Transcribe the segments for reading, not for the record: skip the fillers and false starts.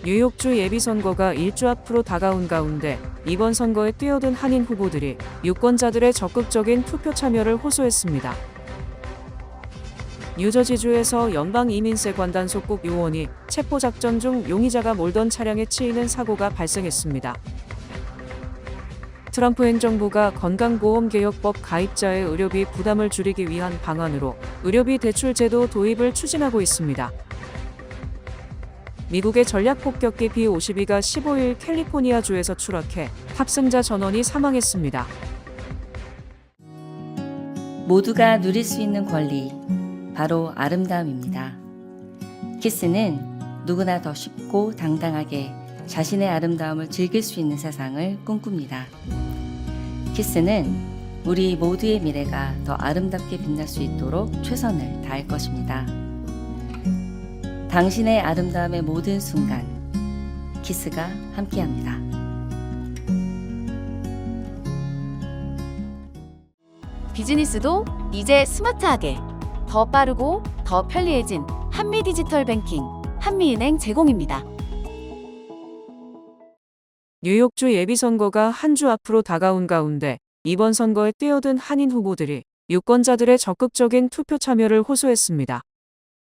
뉴욕주 예비선거가 일주 앞으로 다가온 가운데 이번 선거에 뛰어든 한인 후보들이 유권자들의 적극적인 투표 참여를 호소했습니다. 뉴저지주에서 연방이민세관단 속국 요원이 체포작전 중 용의자가 몰던 차량에 치이는 사고가 발생했습니다. 트럼프 행정부가 건강보험개혁법 가입자의 의료비 부담을 줄이기 위한 방안으로 의료비 대출 제도 도입을 추진하고 있습니다. 미국의 전략폭격기 B-52가 15일 캘리포니아주에서 추락해 탑승자 전원이 사망했습니다. 모두가 누릴 수 있는 권리, 바로 아름다움입니다. 키스는 누구나 더 쉽고 당당하게 자신의 아름다움을 즐길 수 있는 세상을 꿈꿉니다. 키스는 우리 모두의 미래가 더 아름답게 빛날 수 있도록 최선을 다할 것입니다. 당신의 아름다움의 모든 순간, 키스가 함께합니다. 비즈니스도 이제 스마트하게 더 빠르고 더 편리해진 한미디지털 뱅킹 한미은행 제공입니다. 뉴욕주 예비선거가 한 주 앞으로 다가온 가운데 이번 선거에 뛰어든 한인 후보들이 유권자들의 적극적인 투표 참여를 호소했습니다.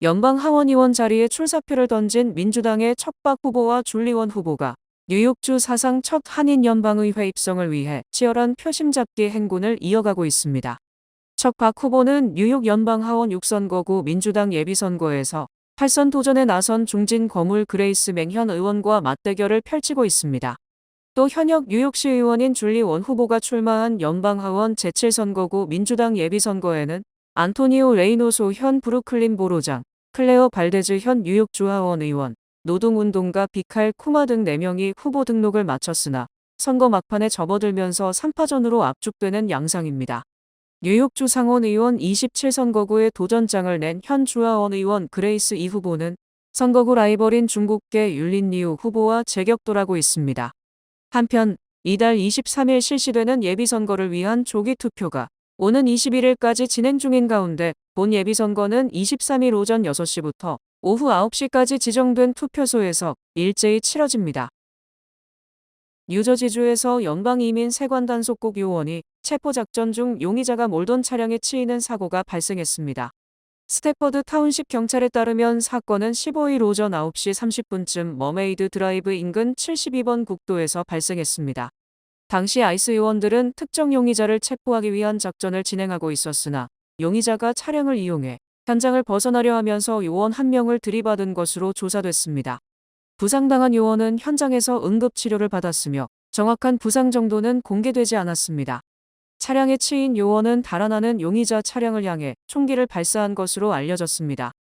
연방 하원의원 자리에 출사표를 던진 민주당의 척박 후보와 줄리원 후보가 뉴욕주 사상 첫 한인 연방의회 입성을 위해 치열한 표심 잡기 행군을 이어가고 있습니다. 척박 후보는 뉴욕 연방하원 6선거구 민주당 예비선거에서 8선 도전에 나선 중진 거물 그레이스 맹현 의원과 맞대결을 펼치고 있습니다. 또 현역 뉴욕시 의원인 줄리원 후보가 출마한 연방하원 제7선거구 민주당 예비선거에는 안토니오 레이노소 현 브루클린 보로장, 클레어 발데즈 현 뉴욕주 하원 의원, 노동운동가 비칼 쿠마 등 4명이 후보 등록을 마쳤으나 선거 막판에 접어들면서 3파전으로 압축되는 양상입니다. 뉴욕주 상원 의원 27선거구에 도전장을 낸 현 주하원 의원 그레이스 이 후보는 선거구 라이벌인 중국계 율린리우 후보와 재격돌하고 있습니다. 한편 이달 23일 실시되는 예비선거를 위한 조기 투표가 오는 21일까지 진행 중인 가운데 본 예비선거는 23일 오전 6시부터 오후 9시까지 지정된 투표소에서 일제히 치러집니다. 뉴저지주에서 연방이민세관단 속국 요원이 체포작전 중 용의자가 몰던 차량에 치이는 사고가 발생했습니다. 스태퍼드 타운십 경찰에 따르면 사건은 15일 오전 9시 30분쯤 머메이드 드라이브 인근 72번 국도에서 발생했습니다. 당시 아이스 요원들은 특정 용의자를 체포하기 위한 작전을 진행하고 있었으나 용의자가 차량을 이용해 현장을 벗어나려 하면서 요원 한 명을 들이받은 것으로 조사됐습니다. 부상당한 요원은 현장에서 응급치료를 받았으며 정확한 부상 정도는 공개되지 않았습니다. 차량에 치인 요원은 달아나는 용의자 차량을 향해 총기를 발사한 것으로 알려졌습니다.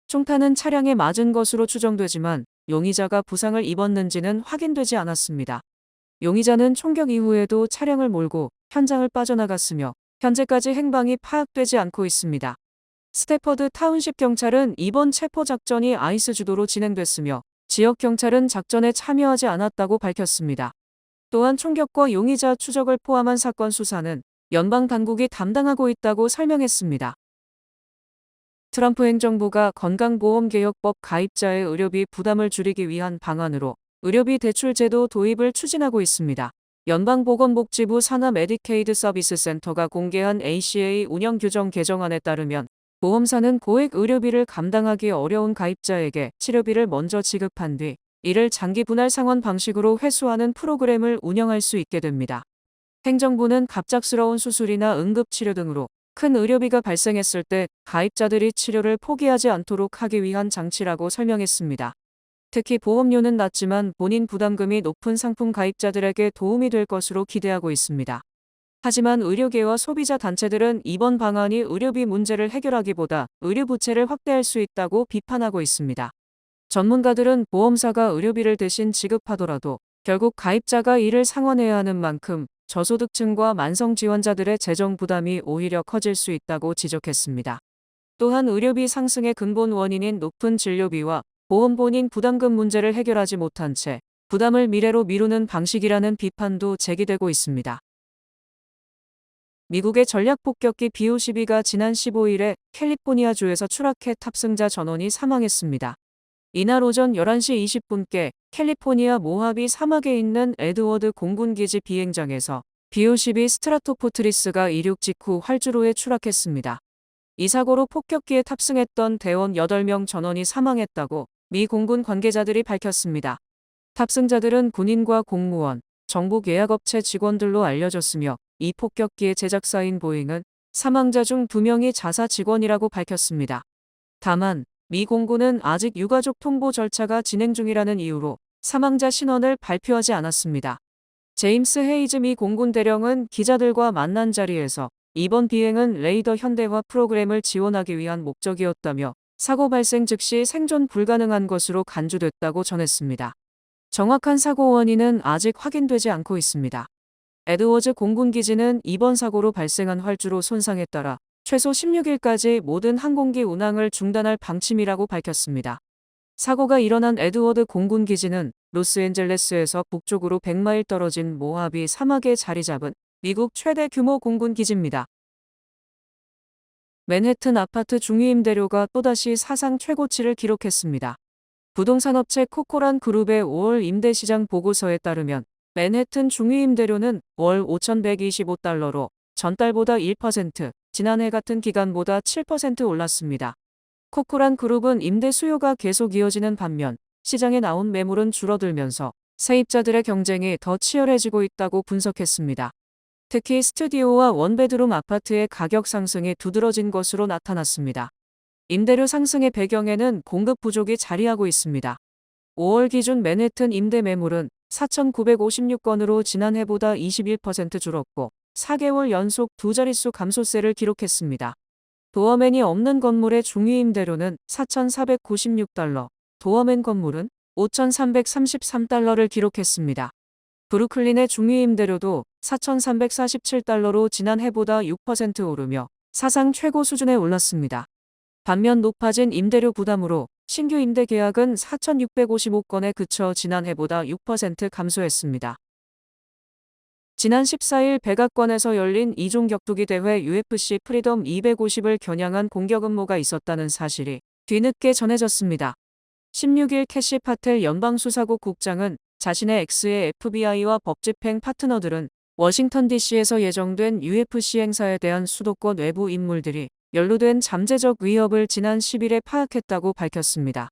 총탄은 차량에 맞은 것으로 추정되지만 용의자가 부상을 입었는지는 확인되지 않았습니다. 용의자는 총격 이후에도 차량을 몰고 현장을 빠져나갔으며 현재까지 행방이 파악되지 않고 있습니다. 스태퍼드 타운십 경찰은 이번 체포 작전이 아이스 주도로 진행됐으며 지역 경찰은 작전에 참여하지 않았다고 밝혔습니다. 또한 총격과 용의자 추적을 포함한 사건 수사는 연방 당국이 담당하고 있다고 설명했습니다. 트럼프 행정부가 건강보험개혁법 가입자의 의료비 부담을 줄이기 위한 방안으로 의료비 대출 제도 도입을 추진하고 있습니다. 연방보건복지부 산하 메디케이드 서비스 센터가 공개한 ACA 운영 규정 개정안에 따르면 보험사는 고액 의료비를 감당하기 어려운 가입자에게 치료비를 먼저 지급한 뒤 이를 장기 분할 상환 방식으로 회수하는 프로그램을 운영할 수 있게 됩니다. 행정부는 갑작스러운 수술이나 응급치료 등으로 큰 의료비가 발생했을 때 가입자들이 치료를 포기하지 않도록 하기 위한 장치라고 설명했습니다. 특히 보험료는 낮지만 본인 부담금이 높은 상품 가입자들에게 도움이 될 것으로 기대하고 있습니다. 하지만 의료계와 소비자 단체들은 이번 방안이 의료비 문제를 해결하기보다 의료 부채를 확대할 수 있다고 비판하고 있습니다. 전문가들은 보험사가 의료비를 대신 지급하더라도 결국 가입자가 이를 상환해야 하는 만큼 저소득층과 만성 지원자들의 재정 부담이 오히려 커질 수 있다고 지적했습니다. 또한 의료비 상승의 근본 원인인 높은 진료비와 보험 본인 부담금 문제를 해결하지 못한 채 부담을 미래로 미루는 방식이라는 비판도 제기되고 있습니다. 미국의 전략폭격기 B-52가 지난 15일에 캘리포니아주에서 추락해 탑승자 전원이 사망했습니다. 이날 오전 11시 20분께 캘리포니아 모하비 사막에 있는 에드워드 공군기지 비행장에서 B-52 스트라토포트리스가 이륙 직후 활주로에 추락했습니다. 이 사고로 폭격기에 탑승했던 대원 8명 전원이 사망했다고 미 공군 관계자들이 밝혔습니다. 탑승자들은 군인과 공무원, 정부 계약업체 직원들로 알려졌으며 이 폭격기의 제작사인 보잉은 사망자 중 2명이 자사 직원이라고 밝혔습니다. 다만 미 공군은 아직 유가족 통보 절차가 진행 중이라는 이유로 사망자 신원을 발표하지 않았습니다. 제임스 헤이즈 미 공군 대령은 기자들과 만난 자리에서 이번 비행은 레이더 현대화 프로그램을 지원하기 위한 목적이었다며 사고 발생 즉시 생존 불가능한 것으로 간주됐다고 전했습니다. 정확한 사고 원인은 아직 확인되지 않고 있습니다. 에드워즈 공군기지는 이번 사고로 발생한 활주로 손상에 따라 최소 16일까지 모든 항공기 운항을 중단할 방침이라고 밝혔습니다. 사고가 일어난 에드워드 공군기지는 로스앤젤레스에서 북쪽으로 100마일 떨어진 모하비 사막에 자리 잡은 미국 최대 규모 공군기지입니다. 맨해튼 아파트 중위임대료가 또다시 사상 최고치를 기록했습니다. 부동산업체 코코란 그룹의 5월 임대시장 보고서에 따르면 맨해튼 중위임대료는 월 5,125달러로 전달보다 1%, 지난해 같은 기간보다 7% 올랐습니다. 코코란 그룹은 임대 수요가 계속 이어지는 반면 시장에 나온 매물은 줄어들면서 세입자들의 경쟁이 더 치열해지고 있다고 분석했습니다. 특히 스튜디오와 원베드룸 아파트의 가격 상승이 두드러진 것으로 나타났습니다. 임대료 상승의 배경에는 공급 부족이 자리하고 있습니다. 5월 기준 맨해튼 임대 매물은 4,956건으로 지난해보다 21% 줄었고 4개월 연속 두 자릿수 감소세를 기록했습니다. 도어맨이 없는 건물의 중위임대료는 4,496달러, 도어맨 건물은 5,333달러를 기록했습니다. 브루클린의 중위임대료도 4,347달러로 지난해보다 6% 오르며 사상 최고 수준에 올랐습니다. 반면 높아진 임대료 부담으로 신규 임대 계약은 4,655건에 그쳐 지난해보다 6% 감소했습니다. 지난 14일 백악관에서 열린 2종 격투기 대회 UFC 프리덤 250을 겨냥한 공격 음모가 있었다는 사실이 뒤늦게 전해졌습니다. 16일 캐시 파텔 연방수사국 국장은 자신의 엑스의 FBI와 법집행 파트너들은 워싱턴 DC에서 예정된 UFC 행사에 대한 수도권 외부 인물들이 연루된 잠재적 위협을 지난 10일에 파악했다고 밝혔습니다.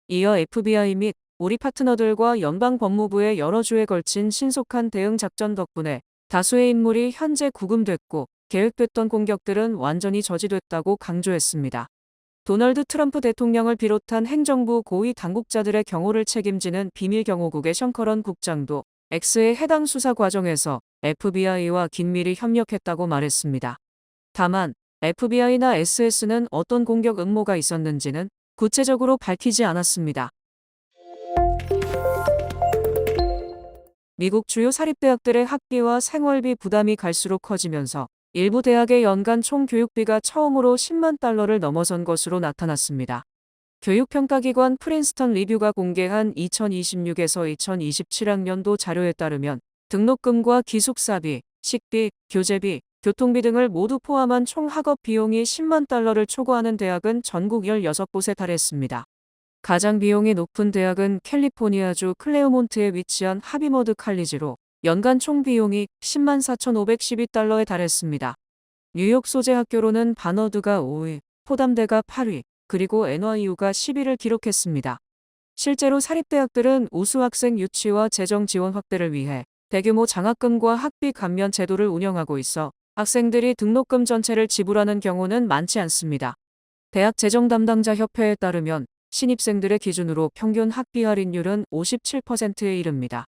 이어 FBI 및 우리 파트너들과 연방법무부의 여러 주에 걸친 신속한 대응 작전 덕분에 다수의 인물이 현재 구금됐고 계획됐던 공격들은 완전히 저지됐다고 강조했습니다. 도널드 트럼프 대통령을 비롯한 행정부 고위 당국자들의 경호를 책임지는 비밀경호국의 션커런 국장도 X의 해당 수사 과정에서 FBI와 긴밀히 협력했다고 말했습니다. 다만 FBI나 SS는 어떤 공격 음모가 있었는지는 구체적으로 밝히지 않았습니다. 미국 주요 사립대학들의 학비와 생활비 부담이 갈수록 커지면서 일부 대학의 연간 총 교육비가 처음으로 10만 달러를 넘어선 것으로 나타났습니다. 교육평가기관 프린스턴 리뷰가 공개한 2026에서 2027학년도 자료에 따르면 등록금과 기숙사비, 식비, 교재비, 교통비 등을 모두 포함한 총 학업 비용이 10만 달러를 초과하는 대학은 전국 16곳에 달했습니다. 가장 비용이 높은 대학은 캘리포니아주 클레어몬트에 위치한 하비머드 칼리지로 연간 총 비용이 10만 4,512달러에 달했습니다. 뉴욕 소재 학교로는 바너드가 5위, 포담대가 8위, 그리고 NYU가 10위를 기록했습니다. 실제로 사립대학들은 우수 학생 유치와 재정 지원 확대를 위해 대규모 장학금과 학비 감면 제도를 운영하고 있어 학생들이 등록금 전체를 지불하는 경우는 많지 않습니다. 대학 재정 담당자 협회에 따르면 신입생들의 기준으로 평균 학비 할인율은 57%에 이릅니다.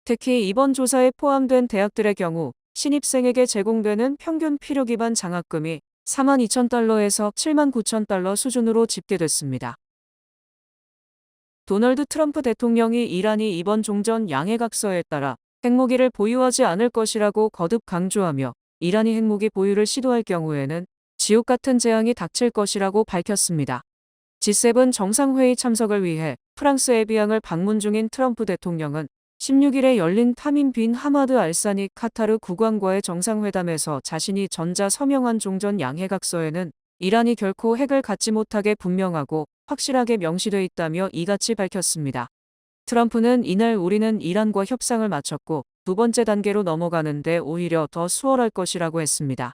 특히 이번 조사에 포함된 대학들의 경우 신입생에게 제공되는 평균 필요 기반 장학금이 42,000달러에서 79,000달러 수준으로 집계됐습니다. 도널드 트럼프 대통령이 이란이 이번 종전 양해각서에 따라 핵무기를 보유하지 않을 것이라고 거듭 강조하며 이란이 핵무기 보유를 시도할 경우에는 지옥 같은 재앙이 닥칠 것이라고 밝혔습니다. G7 정상회의 참석을 위해 프랑스 에비앙을 방문 중인 트럼프 대통령은 16일에 열린 타민 빈 하마드 알사니 카타르 국왕과의 정상회담에서 자신이 전자 서명한 종전 양해각서에는 이란이 결코 핵을 갖지 못하게 분명하고 확실하게 명시돼 있다며 이같이 밝혔습니다. 트럼프는 이날 우리는 이란과 협상을 마쳤고 두 번째 단계로 넘어가는데 오히려 더 수월할 것이라고 했습니다.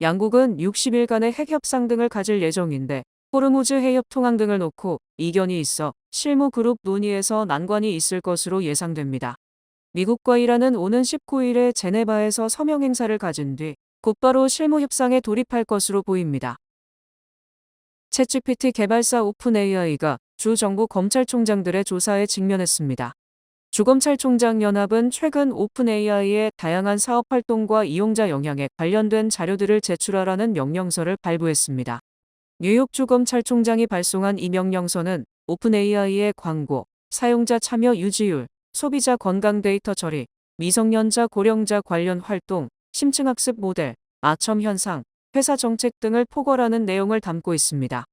양국은 60일간의 핵 협상 등을 가질 예정인데 호르무즈 해협 통항 등을 놓고 이견이 있어 실무 그룹 논의에서 난관이 있을 것으로 예상됩니다. 미국과 이란은 오는 19일에 제네바에서 서명 행사를 가진 뒤 곧바로 실무 협상에 돌입할 것으로 보입니다. 챗GPT 개발사 오픈AI가 주 정부 검찰총장들의 조사에 직면했습니다. 주검찰총장 연합은 최근 오픈AI의 다양한 사업 활동과 이용자 영향에 관련된 자료들을 제출하라는 명령서를 발부했습니다. 뉴욕 주검찰총장이 발송한 이 명령서는 오픈AI의 광고, 사용자 참여 유지율, 소비자 건강 데이터 처리, 미성년자 고령자 관련 활동, 심층학습 모델, 아첨 현상, 회사 정책 등을 포괄하는 내용을 담고 있습니다.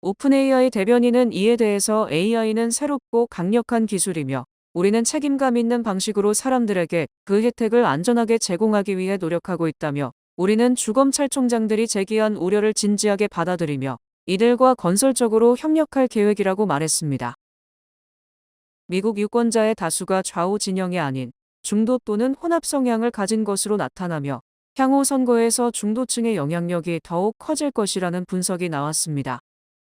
오픈AI 대변인은 이에 대해서 AI는 새롭고 강력한 기술이며 우리는 책임감 있는 방식으로 사람들에게 그 혜택을 안전하게 제공하기 위해 노력하고 있다며 우리는 주검찰총장들이 제기한 우려를 진지하게 받아들이며 이들과 건설적으로 협력할 계획이라고 말했습니다. 미국 유권자의 다수가 좌우 진영이 아닌 중도 또는 혼합 성향을 가진 것으로 나타나며 향후 선거에서 중도층의 영향력이 더욱 커질 것이라는 분석이 나왔습니다.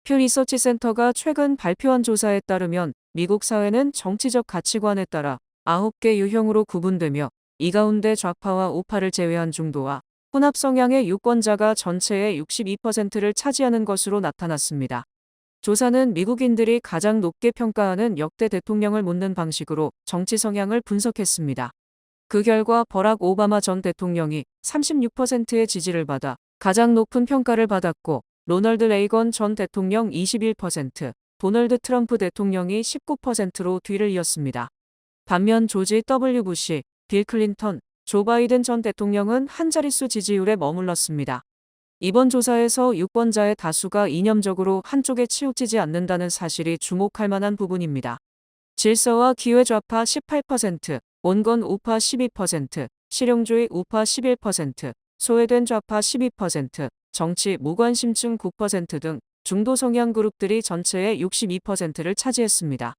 퓨 리서치 센터가 최근 발표한 조사에 따르면 미국 사회는 정치적 가치관에 따라 9개 유형으로 구분되며 이 가운데 좌파와 우파를 제외한 중도와 혼합 성향의 유권자가 전체의 62%를 차지하는 것으로 나타났습니다. 조사는 미국인들이 가장 높게 평가하는 역대 대통령을 묻는 방식으로 정치 성향을 분석했습니다. 그 결과 버락 오바마 전 대통령이 36%의 지지를 받아 가장 높은 평가를 받았고 로널드 레이건 전 대통령 21%, 도널드 트럼프 대통령이 19%로 뒤를 이었습니다. 반면 조지 W. 부시, 빌 클린턴, 조 바이든 전 대통령은 한 자릿수 지지율에 머물렀습니다. 이번 조사에서 유권자의 다수가 이념적으로 한쪽에 치우치지 않는다는 사실이 주목할 만한 부분입니다. 질서와 기회 좌파 18%, 온건 우파 12%, 실용주의 우파 11%, 소외된 좌파 12%, 정치 무관심층 9% 등 중도 성향 그룹들이 전체의 62%를 차지했습니다.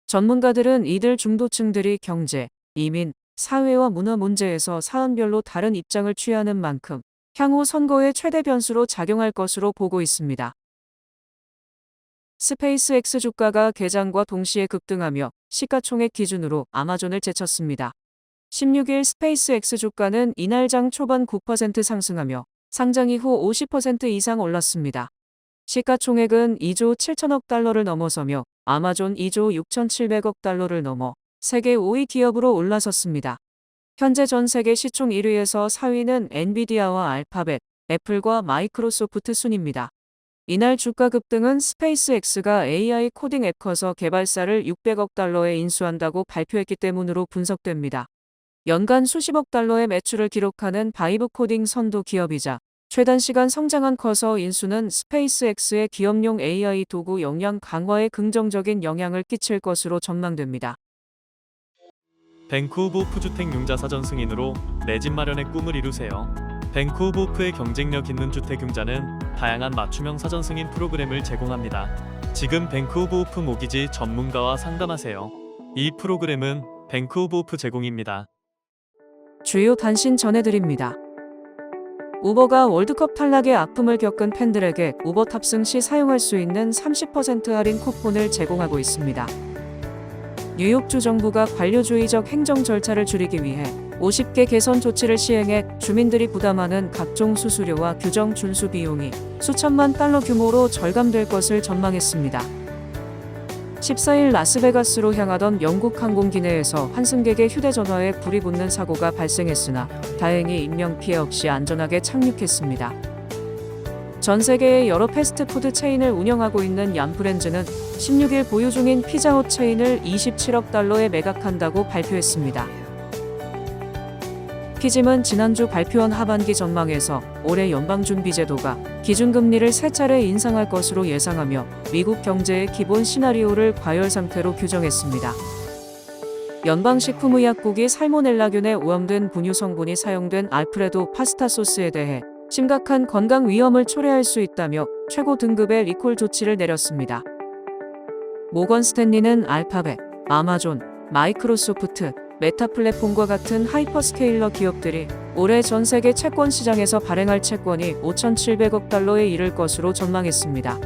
전문가들은 이들 중도층들이 경제, 이민, 사회와 문화 문제에서 사안별로 다른 입장을 취하는 만큼 향후 선거의 최대 변수로 작용할 것으로 보고 있습니다. 스페이스X 주가가 개장과 동시에 급등하며 시가총액 기준으로 아마존을 제쳤습니다. 16일 스페이스X 주가는 이날 장 초반 9% 상승하며 상장 이후 50% 이상 올랐습니다. 시가총액은 2조 7천억 달러를 넘어서며 아마존 2조 6,700억 달러를 넘어 세계 5위 기업으로 올라섰습니다. 현재 전 세계 시총 1위에서 4위는 엔비디아와 알파벳, 애플과 마이크로소프트 순입니다. 이날 주가 급등은 스페이스X가 AI 코딩 앱 커서 개발사를 600억 달러에 인수한다고 발표했기 때문으로 분석됩니다. 연간 수십억 달러의 매출을 기록하는 바이브 코딩 선도 기업이자 최단시간 성장한 커서 인수는 스페이스X의 기업용 AI 도구 역량 강화에 긍정적인 영향을 끼칠 것으로 전망됩니다. 벤쿠버호프 주택융자 사전 승인으로 내 집 마련의 꿈을 이루세요. 벤쿠버호프의 경쟁력 있는 주택융자는 다양한 맞춤형 사전 승인 프로그램을 제공합니다. 지금 벤쿠버호프 모기지 전문가와 상담하세요. 이 프로그램은 벤쿠버호프 제공입니다. 주요 단신 전해드립니다. 우버가 월드컵 탈락의 아픔을 겪은 팬들에게 우버 탑승 시 사용할 수 있는 30% 할인 쿠폰을 제공하고 있습니다. 뉴욕주 정부가 관료주의적 행정 절차를 줄이기 위해 50개 개선 조치를 시행해 주민들이 부담하는 각종 수수료와 규정 준수 비용이 수천만 달러 규모로 절감될 것을 전망했습니다. 14일 라스베가스로 향하던 영국 항공기 내에서 환승객의 휴대전화에 불이 붙는 사고가 발생했으나 다행히 인명피해 없이 안전하게 착륙했습니다. 전 세계의 여러 패스트푸드 체인을 운영하고 있는 얌프렌즈는 16일 보유 중인 피자헛 체인을 27억 달러에 매각한다고 발표했습니다. 피짐은 지난주 발표한 하반기 전망에서 올해 연방준비제도가 기준금리를 3차례 인상할 것으로 예상하며 미국 경제의 기본 시나리오를 과열 상태로 규정했습니다. 연방식품의약국이 살모넬라균에 오염된 분유 성분이 사용된 알프레도 파스타 소스에 대해 심각한 건강 위험을 초래할 수 있다며 최고 등급의 리콜 조치를 내렸습니다. 모건 스탠리는 알파벳, 아마존, 마이크로소프트, 메타 플랫폼과 같은 하이퍼스케일러 기업들이 올해 전 세계 채권 시장에서 발행할 채권이 5,700억 달러에 이를 것으로 전망했습니다.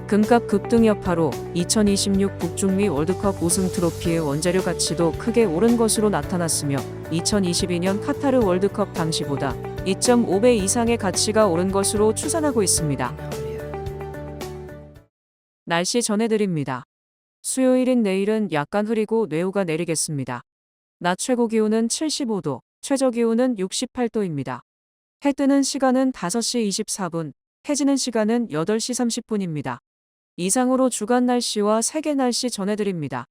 금값 급등 여파로 2026 북중미 월드컵 우승 트로피의 원재료 가치도 크게 오른 것으로 나타났으며 2022년 카타르 월드컵 당시보다 2.5배 이상의 가치가 오른 것으로 추산하고 있습니다. 날씨 전해드립니다. 수요일인 내일은 약간 흐리고 뇌우가 내리겠습니다. 낮 최고 기온은 75도, 최저 기온은 68도입니다. 해 뜨는 시간은 5시 24분, 해 지는 시간은 8시 30분입니다. 이상으로 주간 날씨와 세계 날씨 전해드립니다.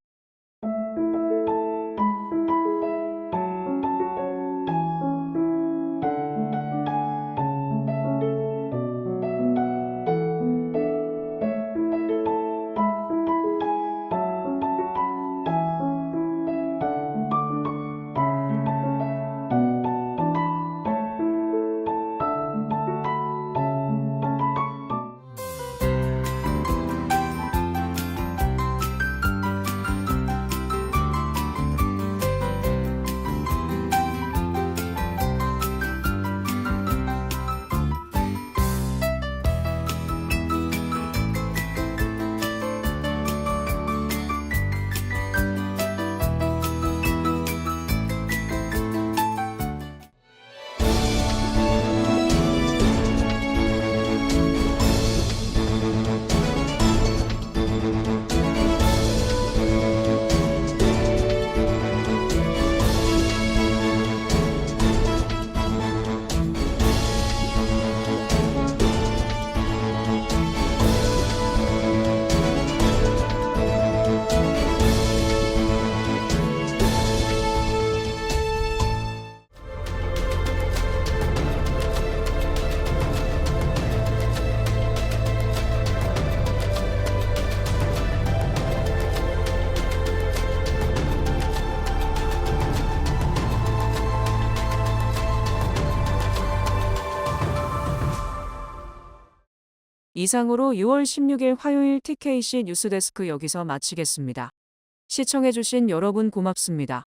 이상으로 6월 16일 화요일 TKC 뉴스데스크 여기서 마치겠습니다. 시청해주신 여러분 고맙습니다.